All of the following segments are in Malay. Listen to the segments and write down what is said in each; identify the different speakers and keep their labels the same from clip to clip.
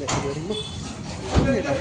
Speaker 1: balik ke rumah. Ini dah.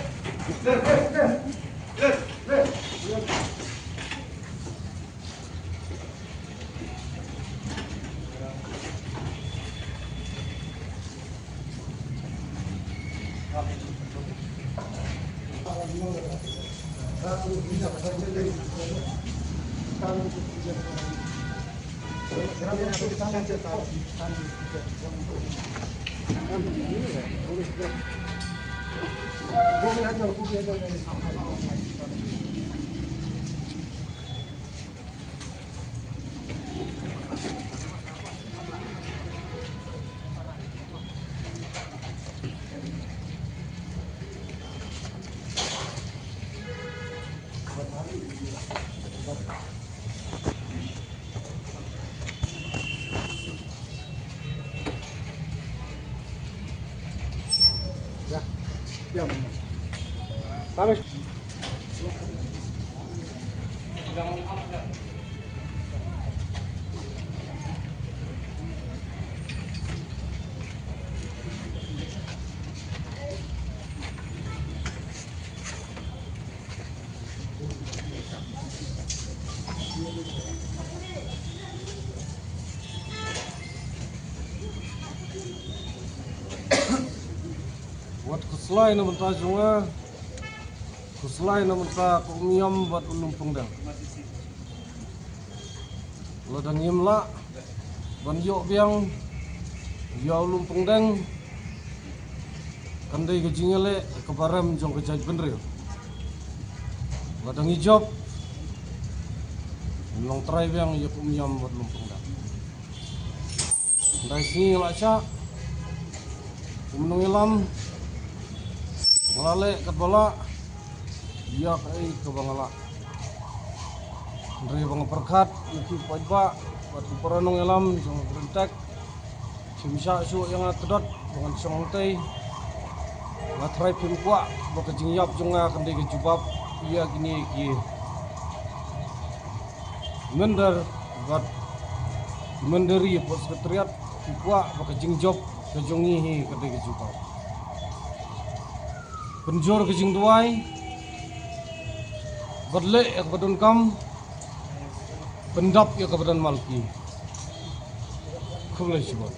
Speaker 1: Ya. Kami buat keselai namun tak junga, keselai namun tak kumiam buat ulung pengdang. Ladang yemla, ban yok biang, ya ulung pengdang, kandai kejingele kebaram jong kejaj benril. Ladang hijab, ulung terai biang ya kumiam buat ulung pengdang. Dari sini laksa, kumenung ilam. Malale kat bala iya kai ke bangala dari bang perkat itu pajba buat peranong elam jong berentek simsa su yang atedot dengan songtei latrai pimkwa baka jingyap jonga kandai ke jubab iya gini ki mender buat menderi buat sekretariat pimkwa baka jingjob ke jongi kandai ke jubab penjor ke jing duai berle ya kebadan kam pendap ya kebadan malki kublai sebab